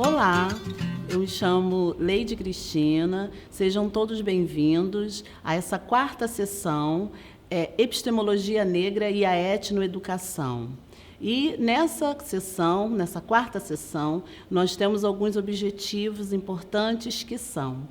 Olá, eu me chamo Leide Cristina, sejam todos bem-vindos a essa quarta sessão, Epistemologia Negra e a Etnoeducação. E nessa sessão, nessa quarta sessão, nós temos alguns objetivos importantes que são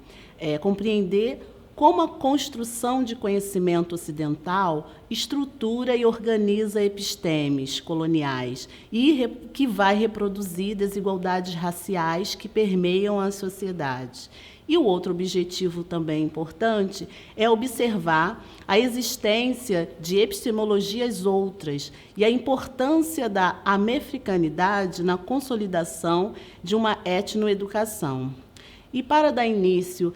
compreender como a construção de conhecimento ocidental estrutura e organiza epistemes coloniais e que vai reproduzir desigualdades raciais que permeiam as sociedades. E o outro objetivo também importante é observar a existência de epistemologias outras e a importância da americanidade na consolidação de uma etnoeducação. E para dar início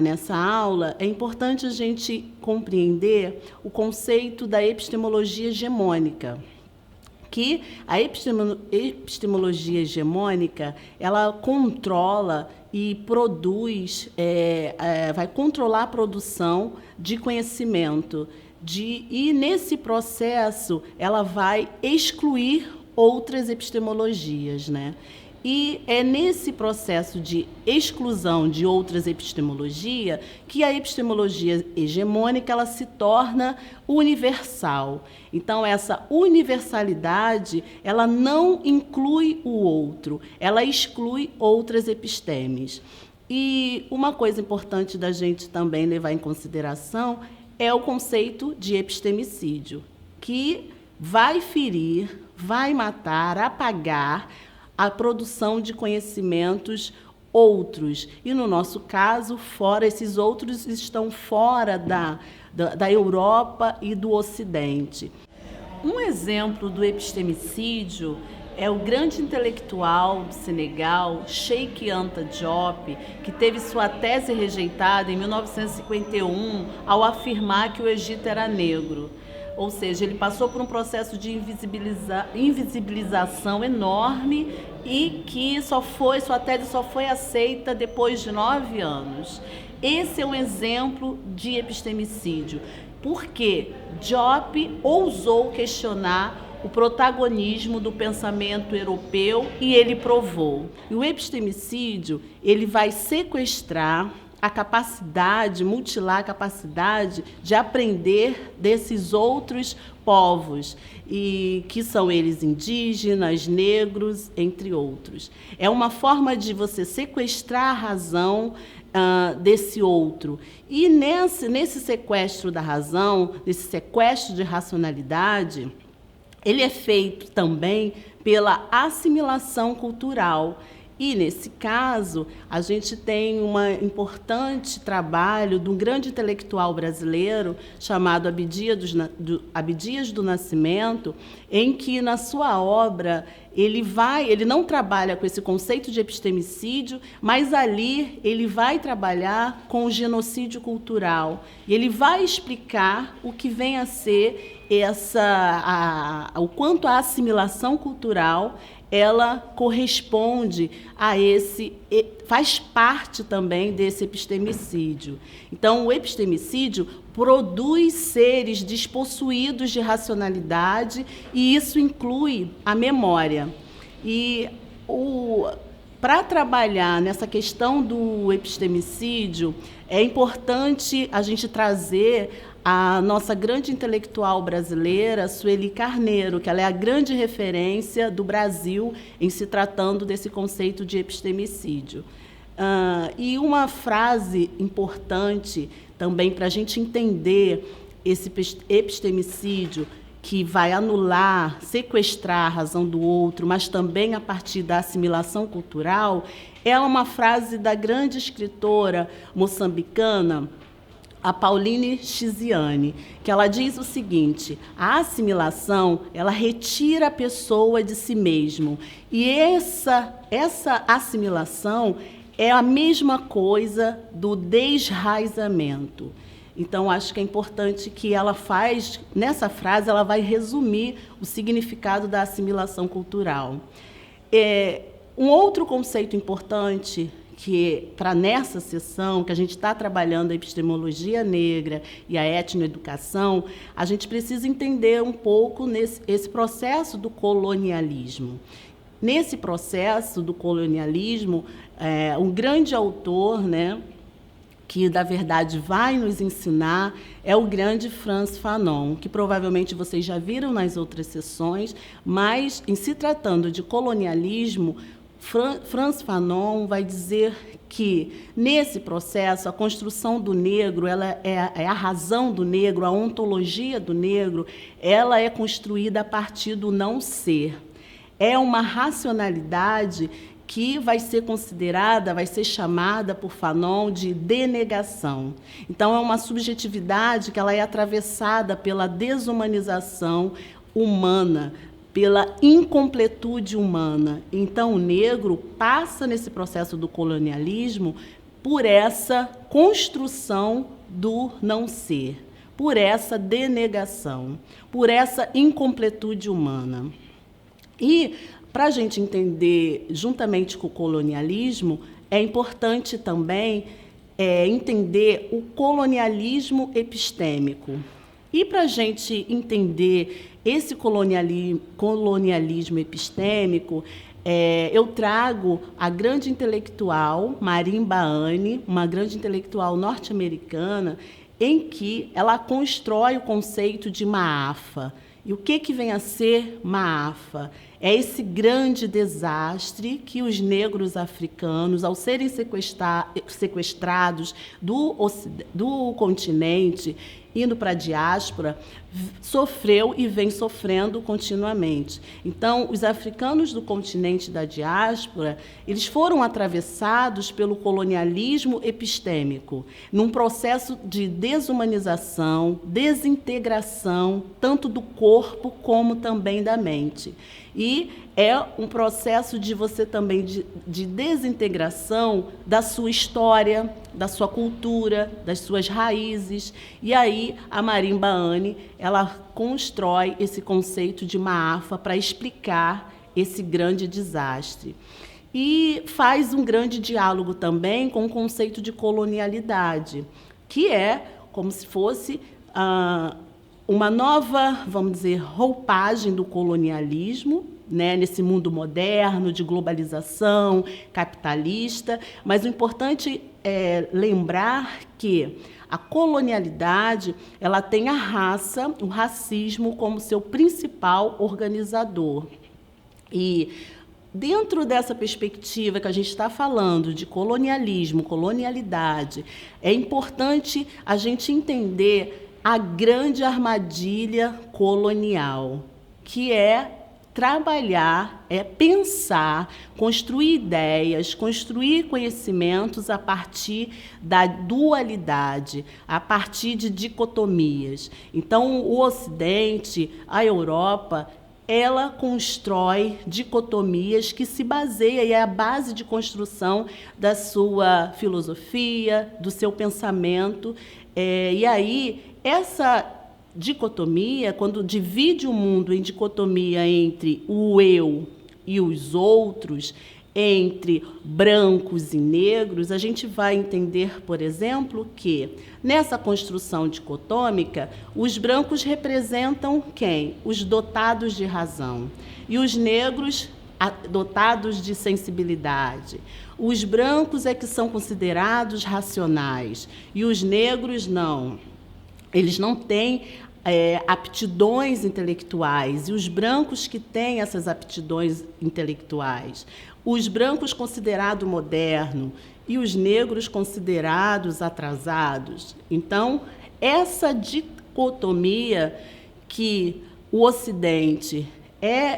nessa aula, é importante a gente compreender o conceito da epistemologia hegemônica, que a epistemologia hegemônica ela controla e produz, vai controlar a produção de conhecimento, e nesse processo ela vai excluir outras epistemologias, né? E é nesse processo de exclusão de outras epistemologias que a epistemologia hegemônica ela se torna universal. Então, essa universalidade ela não inclui o outro, ela exclui outras epistemes. E uma coisa importante da gente também levar em consideração é o conceito de epistemicídio, que vai ferir, vai matar, apagar a produção de conhecimentos outros. E, no nosso caso, esses outros estão fora da Europa e do Ocidente. Um exemplo do epistemicídio é o grande intelectual do Senegal, Cheikh Anta Diop, que teve sua tese rejeitada em 1951 ao afirmar que o Egito era negro. Ou seja, ele passou por um processo de invisibilização enorme e que sua tese só foi aceita depois de 9 anos. Esse é um exemplo de epistemicídio, porque Diop ousou questionar o protagonismo do pensamento europeu e ele provou. E o epistemicídio ele vai sequestrar a capacidade, mutilar a capacidade de aprender desses outros povos, e que são eles indígenas, negros, entre outros. É uma forma de você sequestrar a razão desse outro. E nesse sequestro da razão, nesse sequestro de racionalidade, ele é feito também pela assimilação cultural. E, nesse caso, a gente tem um importante trabalho de um grande intelectual brasileiro chamado Abdias do Nascimento, em que, na sua obra, ele não trabalha com esse conceito de epistemicídio, mas ali ele vai trabalhar com o genocídio cultural. E ele vai explicar o que vem a ser o quanto a assimilação cultural ela corresponde a faz parte também desse epistemicídio. Então, o epistemicídio produz seres despossuídos de racionalidade e isso inclui a memória. E para trabalhar nessa questão do epistemicídio, é importante a gente trazer a nossa grande intelectual brasileira, Sueli Carneiro, que ela é a grande referência do Brasil em se tratando desse conceito de epistemicídio. E uma frase importante também para a gente entender esse epistemicídio, que vai anular, sequestrar a razão do outro, mas também a partir da assimilação cultural, é uma frase da grande escritora moçambicana, a Pauline Chiziane, que ela diz o seguinte: a assimilação ela retira a pessoa de si mesmo, e essa assimilação é a mesma coisa do desraizamento. Então, acho que é importante que ela nessa frase, ela vai resumir o significado da assimilação cultural. Um outro conceito importante que para nessa sessão, que a gente está trabalhando a epistemologia negra e a etnoeducação, a gente precisa entender um pouco esse processo do colonialismo. Nesse processo do colonialismo, um grande autor, né, que, na verdade, vai nos ensinar, é o grande Frantz Fanon, que provavelmente vocês já viram nas outras sessões, mas, em se tratando de colonialismo, Frantz Fanon vai dizer que, nesse processo, a construção do negro, ela é a razão do negro, a ontologia do negro, ela é construída a partir do não ser. É uma racionalidade que vai ser considerada, vai ser chamada por Fanon de denegação. Então, é uma subjetividade que ela é atravessada pela desumanização humana, pela incompletude humana. Então, o negro passa, nesse processo do colonialismo, por essa construção do não ser, por essa denegação, por essa incompletude humana. E, para a gente entender, juntamente com o colonialismo, é importante também entender o colonialismo epistêmico. E, para a gente entender esse colonialismo epistêmico, eu trago a grande intelectual Marimba Anne, uma grande intelectual norte-americana, em que ela constrói o conceito de Maafa. E o que vem a ser Maafa? É esse grande desastre que os negros africanos, ao serem sequestrados do continente, indo para a diáspora, sofreu e vem sofrendo continuamente. Então, os africanos do continente da diáspora, eles foram atravessados pelo colonialismo epistêmico, num processo de desumanização, desintegração, tanto do corpo como também da mente. E é um processo de você também de desintegração da sua história, da sua cultura, das suas raízes. E aí a Marimba Anne, ela constrói esse conceito de Maafa para explicar esse grande desastre. E faz um grande diálogo também com o conceito de colonialidade, que é como se fosse uma nova, vamos dizer, roupagem do colonialismo, né, nesse mundo moderno de globalização capitalista, mas o importante é lembrar que a colonialidade, ela tem a raça, o racismo como seu principal organizador. E dentro dessa perspectiva que a gente está falando de colonialismo, colonialidade, é importante a gente entender a grande armadilha colonial, que é trabalhar, é pensar, construir ideias, construir conhecimentos a partir da dualidade, a partir de dicotomias. Então, o Ocidente, a Europa, ela constrói dicotomias que se baseia e é a base de construção da sua filosofia, do seu pensamento. E aí, essa dicotomia, quando divide o mundo em dicotomia entre o eu e os outros, entre brancos e negros, a gente vai entender, por exemplo, que nessa construção dicotômica, os brancos representam quem? Os dotados de razão. E os negros, dotados de sensibilidade. Os brancos é que são considerados racionais, e os negros não. Eles não têm aptidões intelectuais, e os brancos que têm essas aptidões intelectuais. Os brancos considerados modernos e os negros considerados atrasados. Então, essa dicotomia que o Ocidente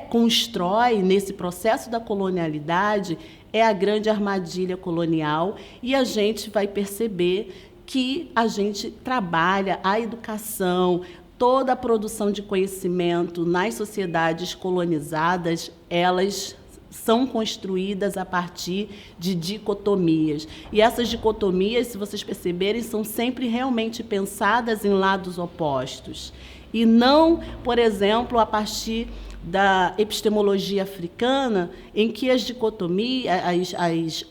constrói nesse processo da colonialidade é a grande armadilha colonial, e a gente vai perceber que a gente trabalha a educação, toda a produção de conhecimento nas sociedades colonizadas, elas são construídas a partir de dicotomias. E essas dicotomias, se vocês perceberem, são sempre realmente pensadas em lados opostos. E não, por exemplo, a partir da epistemologia africana, em que as dicotomias, as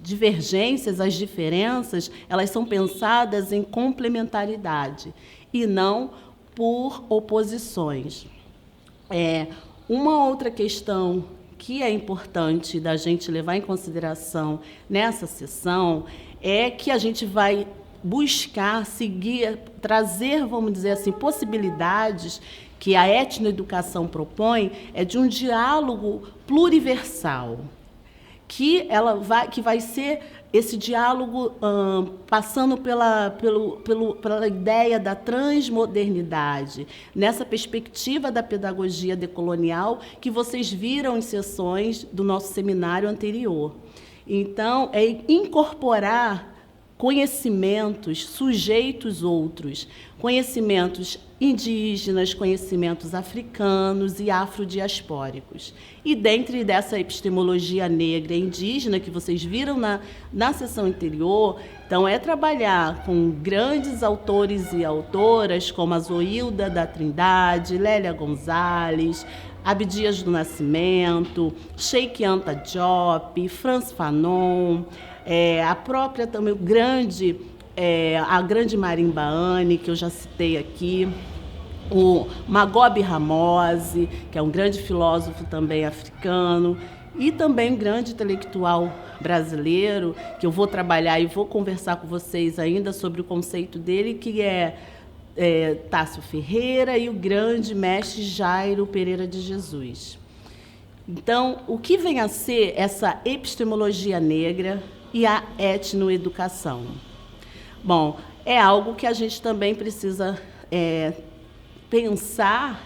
divergências, as diferenças, elas são pensadas em complementaridade e não por oposições. Uma outra questão que é importante da gente levar em consideração nessa sessão é que a gente vai buscar, seguir, trazer, vamos dizer assim, possibilidades que a etnoeducação propõe, é de um diálogo pluriversal, que vai ser esse diálogo passando pela ideia da transmodernidade, nessa perspectiva da pedagogia decolonial que vocês viram em sessões do nosso seminário anterior. Então, é incorporar conhecimentos, sujeitos outros, conhecimentos indígenas, conhecimentos africanos e afrodiaspóricos. E dentro dessa epistemologia negra e indígena que vocês viram na sessão anterior, então é trabalhar com grandes autores e autoras como a Zoilda da Trindade, Lélia Gonzalez, Abdias do Nascimento, Sheikh Anta Diop, Frantz Fanon, a própria também a grande Marimba Anne, que eu já citei aqui, o Magobe Ramose, que é um grande filósofo também africano, e também um grande intelectual brasileiro, que eu vou trabalhar e vou conversar com vocês ainda sobre o conceito dele, que é Tássio Ferreira e o grande mestre Jairo Pereira de Jesus. Então, o que vem a ser essa epistemologia negra e a etnoeducação? Bom, é algo que a gente também precisa pensar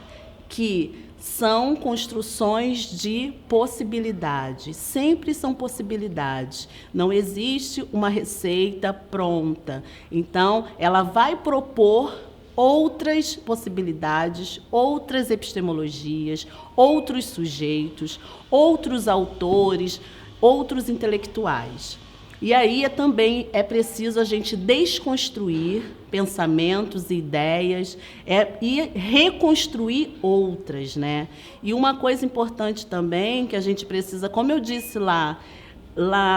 que são construções de possibilidades, sempre são possibilidades, não existe uma receita pronta. Então, ela vai propor outras possibilidades, outras epistemologias, outros sujeitos, outros autores, outros intelectuais. E aí também é preciso a gente desconstruir pensamentos e ideias e reconstruir outras, né? E uma coisa importante também que a gente precisa, como eu disse lá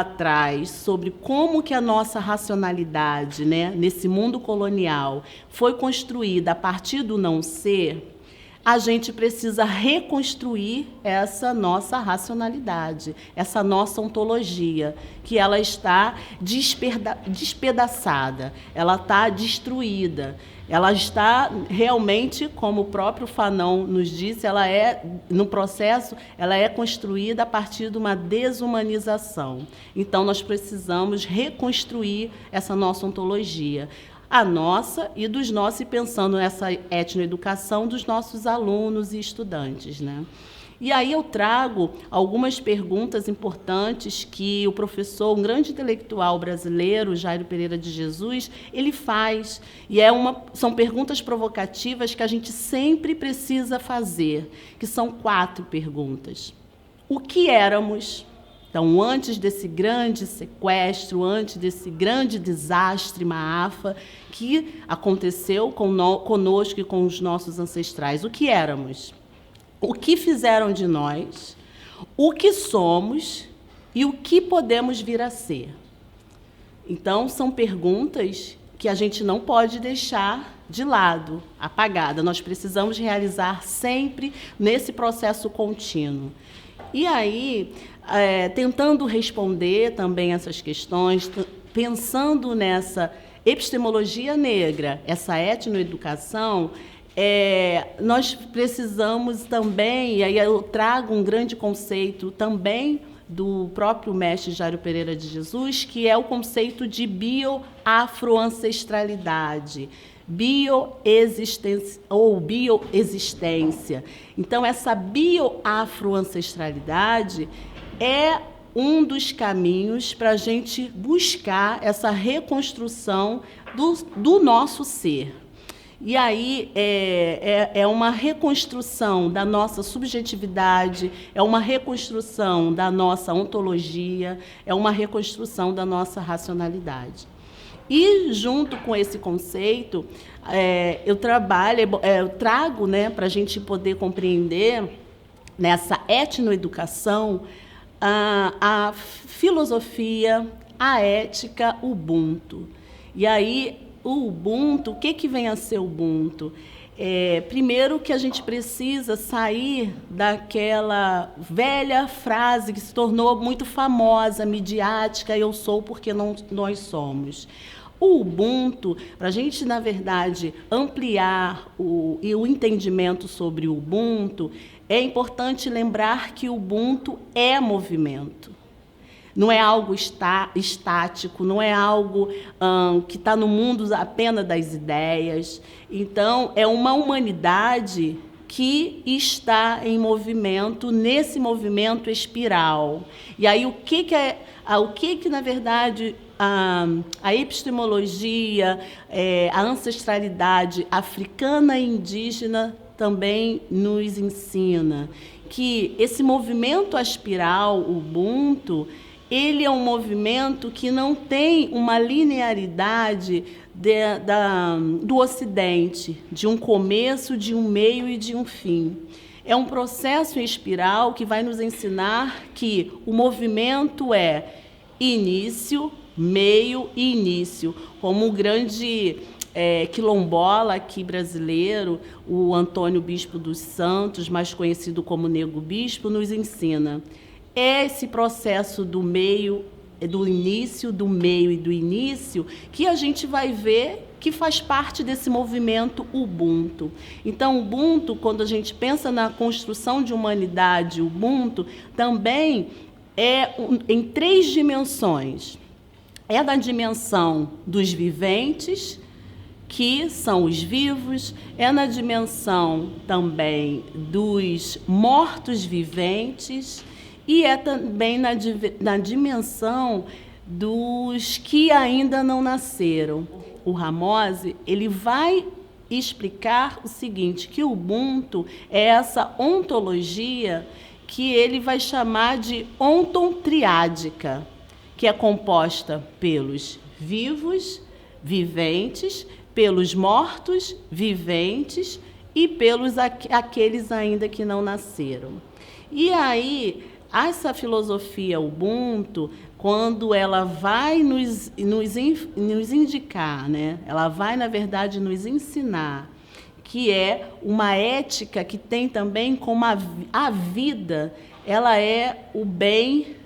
atrás, sobre como que a nossa racionalidade, né, nesse mundo colonial foi construída a partir do não ser, a gente precisa reconstruir essa nossa racionalidade, essa nossa ontologia, que ela está despedaçada, ela está destruída, ela está realmente, como o próprio Fanon nos disse, no processo, ela é construída a partir de uma desumanização. Então, nós precisamos reconstruir essa nossa ontologia, a nossa e dos nossos, e pensando nessa etnoeducação dos nossos alunos e estudantes, né? E aí eu trago algumas perguntas importantes que o professor, um grande intelectual brasileiro, Jairo Pereira de Jesus, ele faz. E são perguntas provocativas que a gente sempre precisa fazer, que são 4 perguntas. O que éramos? Então, antes desse grande sequestro, antes desse grande desastre, Maafa, que aconteceu conosco e com os nossos ancestrais, o que éramos? O que fizeram de nós? O que somos? E o que podemos vir a ser? Então, são perguntas que a gente não pode deixar de lado, apagada. Nós precisamos realizar sempre nesse processo contínuo. E aí, tentando responder também essas questões, pensando nessa epistemologia negra, essa etnoeducação, nós precisamos também, e aí eu trago um grande conceito também do próprio mestre Jairo Pereira de Jesus, que é o conceito de bioafroancestralidade, bioexistência ou bioexistência. Então, essa bioafroancestralidade é um dos caminhos para a gente buscar essa reconstrução do nosso ser. E aí é uma reconstrução da nossa subjetividade, é uma reconstrução da nossa ontologia, é uma reconstrução da nossa racionalidade. E, junto com esse conceito, eu trago, né, para a gente poder compreender, nessa etnoeducação, a filosofia, a ética Ubuntu. E aí, o Ubuntu, o que vem a ser o Ubuntu? Primeiro que a gente precisa sair daquela velha frase que se tornou muito famosa, midiática: eu sou porque nós somos. O Ubuntu, para a gente, na verdade, ampliar o entendimento sobre o Ubuntu, é importante lembrar que o Ubuntu é movimento. Não é algo estático, não é algo que está no mundo apenas das ideias. Então, é uma humanidade que está em movimento, nesse movimento espiral. E aí, o que na verdade, a epistemologia, a ancestralidade africana e indígena também nos ensina? Que esse movimento aspiral, o Ubuntu, ele é um movimento que não tem uma linearidade do Ocidente, de um começo, de um meio e de um fim. É um processo em espiral que vai nos ensinar que o movimento é início, meio e início. Como o grande quilombola aqui brasileiro, o Antônio Bispo dos Santos, mais conhecido como Nego Bispo, nos ensina. É esse processo do meio, do início, do meio e do início, que a gente vai ver que faz parte desse movimento Ubuntu. Então, Ubuntu, quando a gente pensa na construção de humanidade, Ubuntu também é em 3 dimensões. É da dimensão dos viventes, que são os vivos, é na dimensão também dos mortos-viventes, e é também na dimensão dos que ainda não nasceram. O Ramose, ele vai explicar o seguinte, que o Ubuntu é essa ontologia que ele vai chamar de ontontriádica, que é composta pelos vivos, viventes, pelos mortos, viventes e pelos aqueles ainda que não nasceram. E aí, essa filosofia Ubuntu, quando ela vai nos indicar, né? Ela vai, na verdade, nos ensinar que é uma ética que tem também como a vida, ela é o bem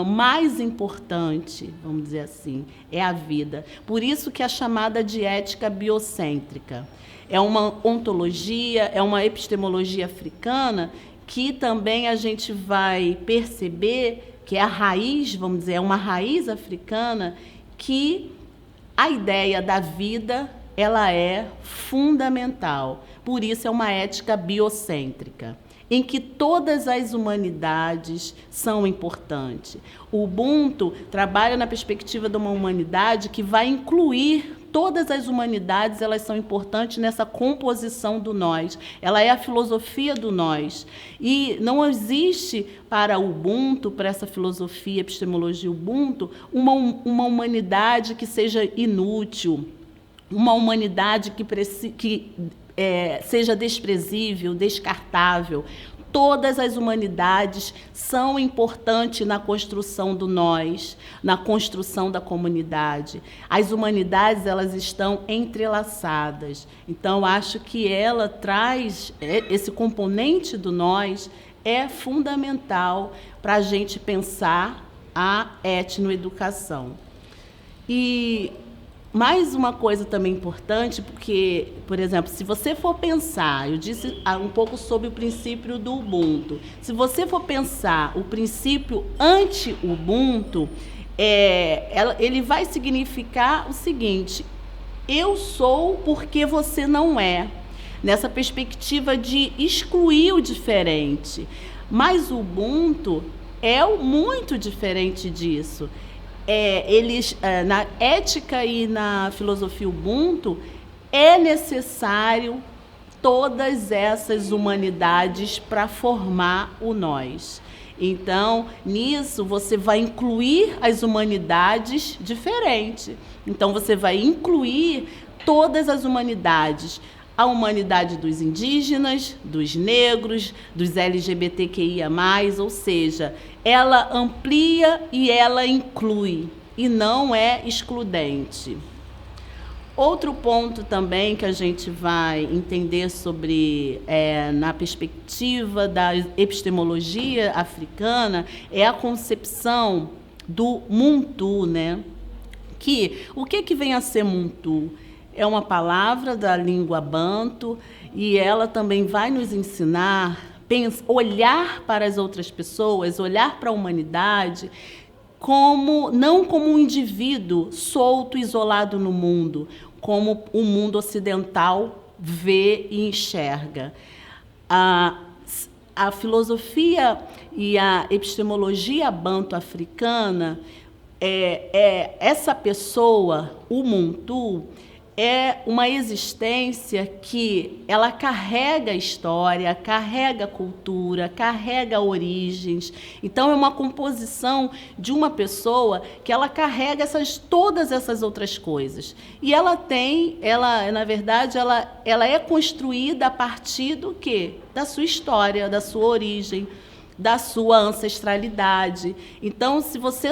mais importante, vamos dizer assim, é a vida. Por isso que é chamada de ética biocêntrica. É uma ontologia, é uma epistemologia africana que também a gente vai perceber que é a raiz, vamos dizer, é uma raiz africana, que a ideia da vida, ela é fundamental. Por isso é uma ética biocêntrica, em que todas as humanidades são importantes. O Ubuntu trabalha na perspectiva de uma humanidade que vai incluir todas as humanidades, elas são importantes nessa composição do nós. Ela é a filosofia do nós. E não existe para o Ubuntu, para essa filosofia, epistemologia Ubuntu, uma humanidade que seja inútil, uma humanidade que seja desprezível, descartável. Todas as humanidades são importantes na construção do nós, na construção da comunidade. As humanidades, elas estão entrelaçadas. Então, acho que ela traz esse componente do nós, é fundamental para a gente pensar a etnoeducação. E mais uma coisa também importante, porque, por exemplo, se você for pensar, eu disse um pouco sobre o princípio do Ubuntu. Se você for pensar o princípio anti-Ubuntu, ele vai significar o seguinte: eu sou porque você não é. Nessa perspectiva de excluir o diferente. Mas o Ubuntu é muito diferente disso. Na ética e na filosofia Ubuntu, é necessário todas essas humanidades para formar o nós. Então, nisso, você vai incluir as humanidades diferentes. Então, você vai incluir todas as humanidades. A humanidade dos indígenas, dos negros, dos LGBTQIA+, ou seja, ela amplia e ela inclui, e não é excludente. Outro ponto também que a gente vai entender sobre, na perspectiva da epistemologia africana, é a concepção do Muntu, né? O que vem a ser Muntu? É uma palavra da língua banto e ela também vai nos ensinar olhar para as outras pessoas, olhar para a humanidade não como um indivíduo solto, isolado no mundo, como o mundo ocidental vê e enxerga. A filosofia e a epistemologia banto-africana, essa pessoa, o Muntu, é uma existência que ela carrega história, carrega cultura, carrega origens. Então, é uma composição de uma pessoa que ela carrega todas essas outras coisas. E na verdade, ela é construída a partir do quê? Da sua história, da sua origem, da sua ancestralidade. Então, se você,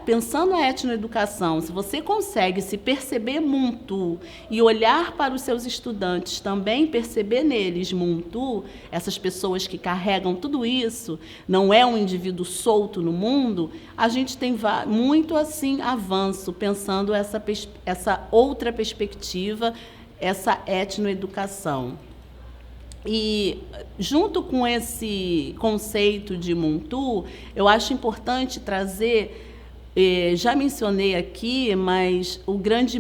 pensando na etnoeducação, se você consegue se perceber Muntu e olhar para os seus estudantes também, perceber neles Muntu, essas pessoas que carregam tudo isso, não é um indivíduo solto no mundo, a gente tem muito assim avanço, pensando essa outra perspectiva, essa etnoeducação. E, junto com esse conceito de Muntu, eu acho importante trazer, já mencionei aqui, mas o grande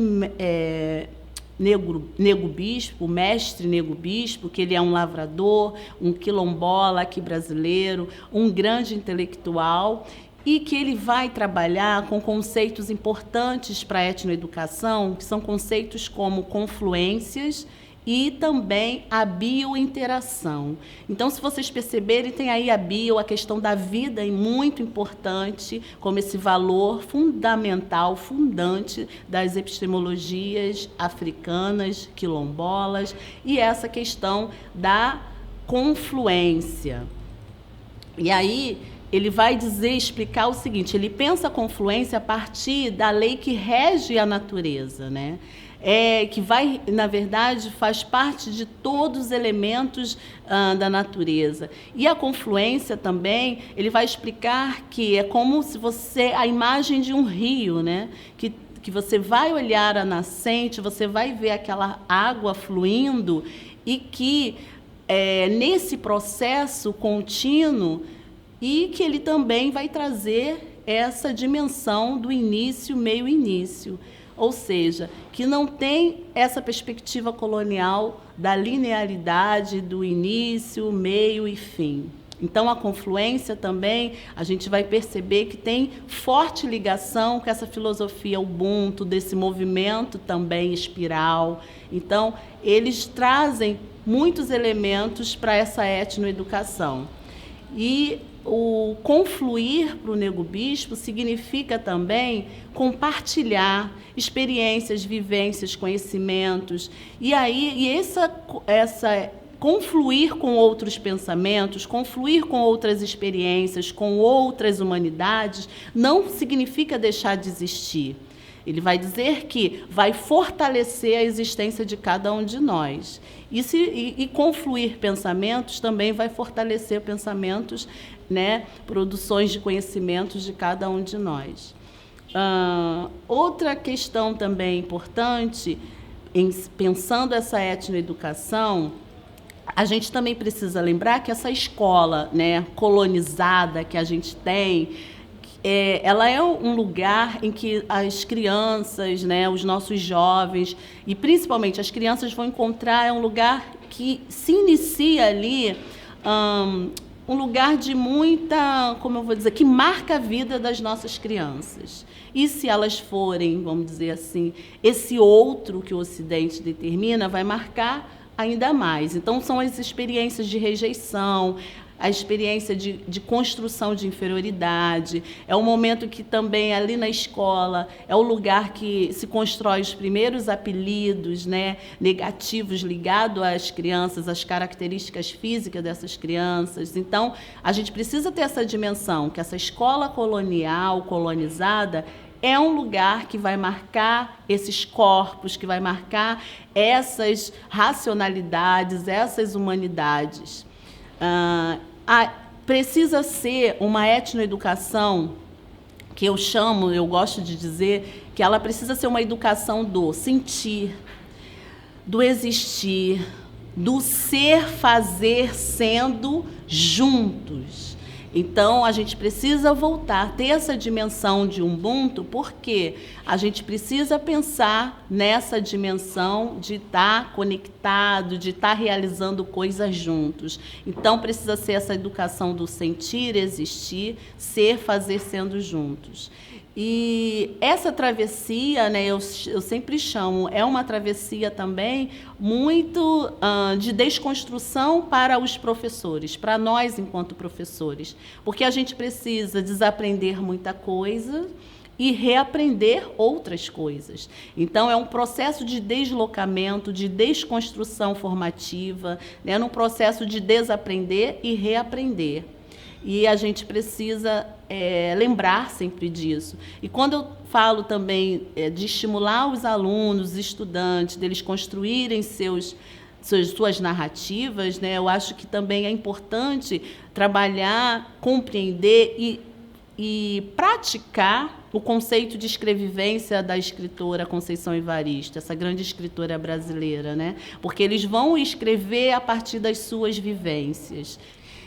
Nego Bispo, o mestre Nego Bispo, que ele é um lavrador, um quilombola aqui brasileiro, um grande intelectual, e que ele vai trabalhar com conceitos importantes para a etnoeducação, que são conceitos como confluências e também a biointeração. Então, se vocês perceberem, tem aí a questão da vida, e muito importante, como esse valor fundamental, fundante das epistemologias africanas, quilombolas, e essa questão da confluência. E aí, ele vai explicar o seguinte: ele pensa a confluência a partir da lei que rege a natureza, né? Que vai, na verdade, faz parte de todos os elementos da natureza. E a confluência também, ele vai explicar que é como se a imagem de um rio, né? Que você vai olhar a nascente, você vai ver aquela água fluindo e que nesse processo contínuo, e que ele também vai trazer essa dimensão do início, meio, início. Ou seja, que não tem essa perspectiva colonial da linearidade do início, meio e fim. Então, a confluência também, a gente vai perceber que tem forte ligação com essa filosofia Ubuntu, desse movimento também espiral. Então, eles trazem muitos elementos para essa etnoeducação. E o confluir para o Nego Bispo significa também compartilhar experiências, vivências, conhecimentos. E aí essa confluir com outros pensamentos, confluir com outras experiências, com outras humanidades, não significa deixar de existir. Ele vai dizer que vai fortalecer a existência de cada um de nós. E confluir pensamentos também vai fortalecer pensamentos, né, produções de conhecimentos de cada um de nós. Outra questão também importante, pensando essa etnoeducação, a gente também precisa lembrar que essa escola, né, colonizada que a gente tem, ela é um lugar em que as crianças, né, os nossos jovens, e principalmente as crianças vão encontrar um lugar que se inicia ali, um lugar de muita, como eu vou dizer, que marca a vida das nossas crianças. E se elas forem, vamos dizer assim, esse outro que o Ocidente determina, vai marcar ainda mais. Então, são as experiências de rejeição, a experiência de construção de inferioridade. É um momento que também, ali na escola, é o lugar que se constrói os primeiros apelidos, né, negativos ligados às crianças, às características físicas dessas crianças. Então, a gente precisa ter essa dimensão, que essa escola colonial, colonizada, é um lugar que vai marcar esses corpos, que vai marcar essas racionalidades, essas humanidades. Precisa ser uma etnoeducação que eu gosto de dizer, que ela precisa ser uma educação do sentir, do existir, do ser, fazer, sendo juntos. Então, a gente precisa voltar, ter essa dimensão de Ubuntu, porque a gente precisa pensar nessa dimensão de estar conectado, de estar realizando coisas juntos. Então, precisa ser essa educação do sentir, existir, ser, fazer, sendo juntos. E essa travessia, né, eu sempre chamo, é uma travessia também muito de desconstrução para os professores, para nós enquanto professores, porque a gente precisa desaprender muita coisa e reaprender outras coisas. Então, é um processo de deslocamento, de desconstrução formativa, né, num processo de desaprender e reaprender. E a gente precisa lembrar sempre disso. E quando eu falo também de estimular os alunos, os estudantes, deles construírem suas narrativas, né, eu acho que também é importante trabalhar, compreender e praticar o conceito de escrevivência da escritora Conceição Evaristo, essa grande escritora brasileira, né? Porque eles vão escrever a partir das suas vivências.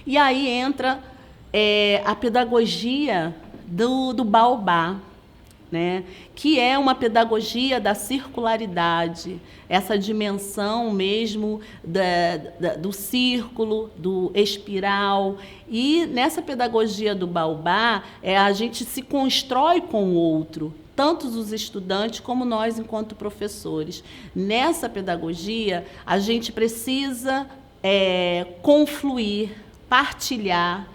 E aí entra a pedagogia do Baobá, né? Que é uma pedagogia da circularidade, essa dimensão mesmo do círculo, do espiral. E nessa pedagogia do Baobá, a gente se constrói com o outro, tanto os estudantes como nós enquanto professores. Nessa pedagogia, a gente precisa confluir, partilhar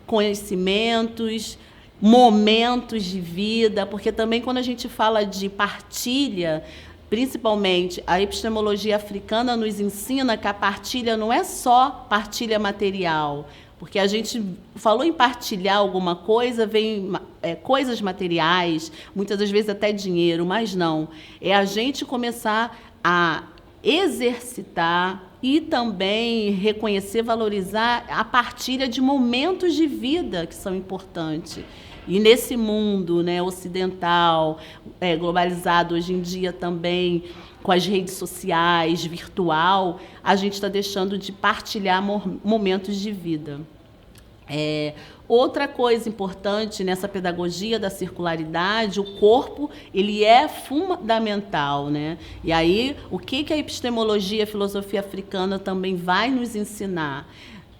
conhecimentos, momentos de vida, porque também quando a gente fala de partilha, principalmente a epistemologia africana nos ensina que a partilha não é só partilha material, porque a gente falou em partilhar alguma coisa, vem coisas materiais, muitas das vezes até dinheiro, mas não. É a gente começar a exercitar e também reconhecer, valorizar a partilha de momentos de vida que são importantes. E nesse mundo, né, ocidental, globalizado hoje em dia também, com as redes sociais, virtual, a gente está deixando de partilhar momentos de vida. Outra coisa importante nessa pedagogia da circularidade, o corpo, ele é fundamental, né? E aí, o que a epistemologia, a filosofia africana também vai nos ensinar?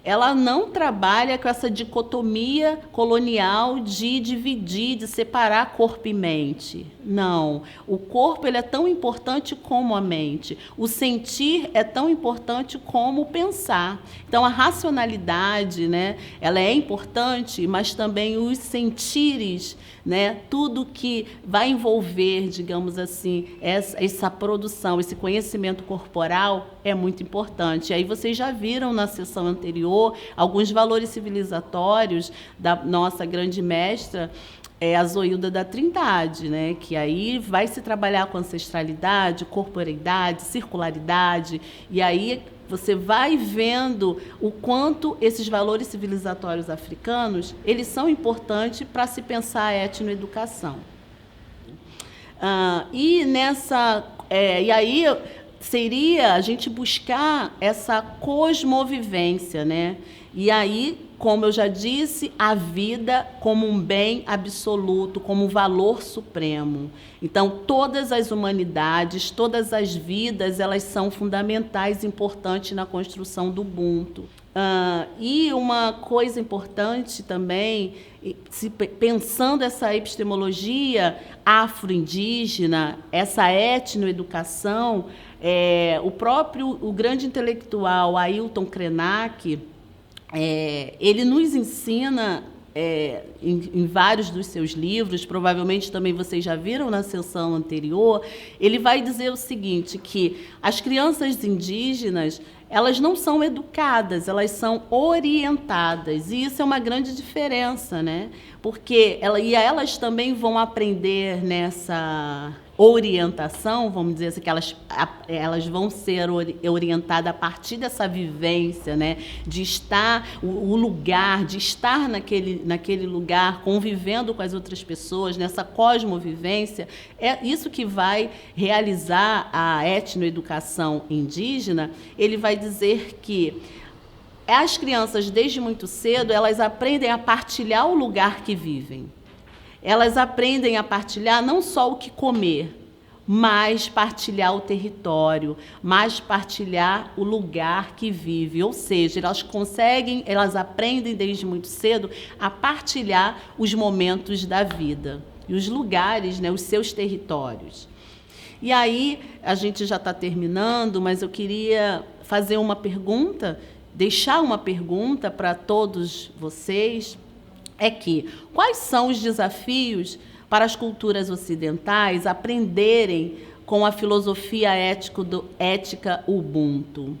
Ela não trabalha com essa dicotomia colonial de dividir, de separar corpo e mente. Não. O corpo ele é tão importante como a mente. O sentir é tão importante como o pensar. Então, a racionalidade, né, ela é importante, mas também os sentires, né, tudo que vai envolver, digamos assim, essa produção, esse conhecimento corporal é muito importante. E aí vocês já viram na sessão anterior alguns valores civilizatórios da nossa grande mestra, a Zoilda da Trindade, né? Que aí vai se trabalhar com ancestralidade, corporeidade, circularidade, e aí você vai vendo o quanto esses valores civilizatórios africanos eles são importantes para se pensar a etnoeducação. E aí seria a gente buscar essa cosmovivência, né? E aí, como eu já disse, a vida como um bem absoluto, como um valor supremo. Então, todas as humanidades, todas as vidas, elas são fundamentais e importantes na construção do Ubuntu. E uma coisa importante também, pensando essa epistemologia afro-indígena, essa etnoeducação, o grande intelectual Ailton Krenak, ele nos ensina em vários dos seus livros, provavelmente também vocês já viram na sessão anterior, ele vai dizer o seguinte, que as crianças indígenas, elas não são educadas, elas são orientadas, e isso é uma grande diferença, né? Porque elas também vão aprender nessa orientação, vamos dizer assim, que elas vão ser orientadas a partir dessa vivência, né, de estar, o lugar, de estar naquele lugar, convivendo com as outras pessoas, nessa cosmovivência. É isso que vai realizar a etnoeducação indígena. Ele vai dizer que as crianças, desde muito cedo, elas aprendem a partilhar o lugar que vivem. Elas aprendem a partilhar não só o que comer, mas partilhar o território, mas partilhar o lugar que vive. Ou seja, elas aprendem desde muito cedo a partilhar os momentos da vida e os lugares, né, os seus territórios. E aí, a gente já está terminando, mas eu queria fazer uma pergunta, deixar uma pergunta para todos vocês, quais são os desafios para as culturas ocidentais aprenderem com a filosofia ética Ubuntu?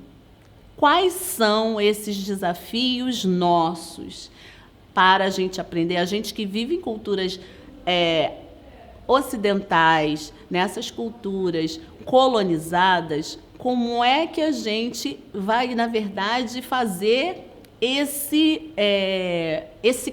Quais são esses desafios nossos para a gente aprender? A gente que vive em culturas ocidentais, nessas culturas colonizadas, como é que a gente vai, na verdade, fazer esse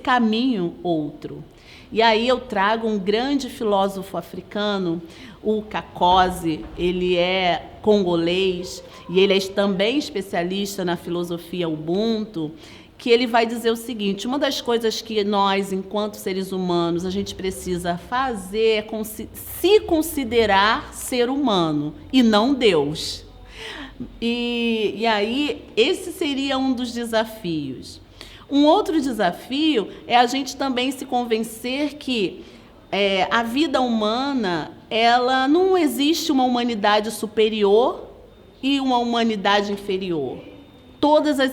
caminho outro? E aí eu trago um grande filósofo africano, o Kakose. Ele é congolês e ele é também especialista na filosofia Ubuntu, que ele vai dizer o seguinte: uma das coisas que nós, enquanto seres humanos, a gente precisa fazer é se considerar ser humano e não Deus. E aí, esse seria um dos desafios. Um outro desafio é a gente também se convencer que a vida humana, ela não existe uma humanidade superior e uma humanidade inferior. Todas as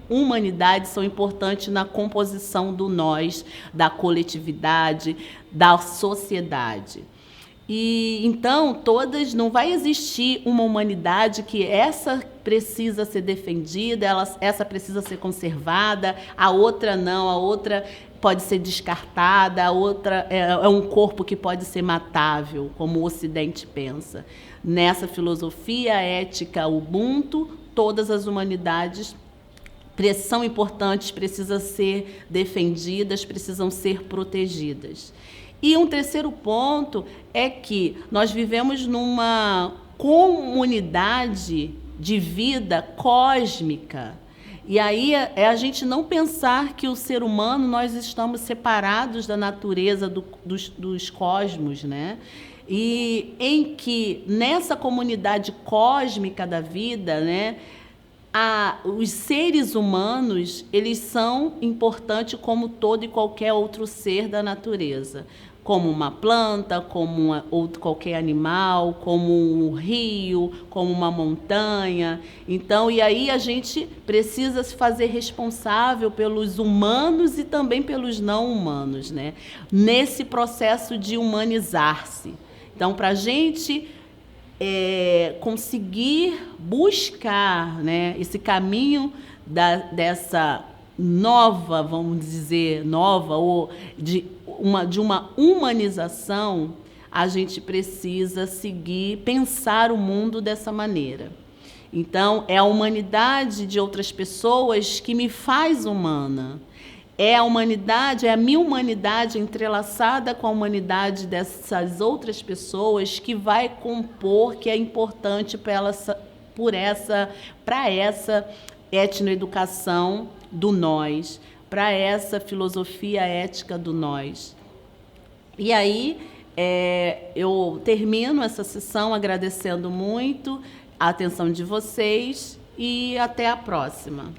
humanidades são importantes na composição do nós, da coletividade, da sociedade. E então não vai existir uma humanidade que essa precisa ser defendida, essa precisa ser conservada, a outra não, a outra pode ser descartada, a outra é um corpo que pode ser matável, como o Ocidente pensa. Nessa filosofia ética Ubuntu, todas as humanidades são importantes, precisam ser defendidas, precisam ser protegidas. E um terceiro ponto é que nós vivemos numa comunidade de vida cósmica. E aí a gente não pensar que o ser humano, nós estamos separados da natureza dos cosmos, né? E em que nessa comunidade cósmica da vida, né, os seres humanos, eles são importantes como todo e qualquer outro ser da natureza, como uma planta, como qualquer animal, como um rio, como uma montanha. Então, e aí a gente precisa se fazer responsável pelos humanos e também pelos não humanos, né? Nesse processo de humanizar-se. Então, para a gente conseguir buscar, né, esse caminho dessa nova, vamos dizer, ou de uma humanização, a gente precisa pensar o mundo dessa maneira. Então, é a humanidade de outras pessoas que me faz humana. É a humanidade, é a minha humanidade entrelaçada com a humanidade dessas outras pessoas que vai compor, que é importante para essa etnoeducação do nós, para essa filosofia ética do nós. E aí, eu termino essa sessão agradecendo muito a atenção de vocês e até a próxima.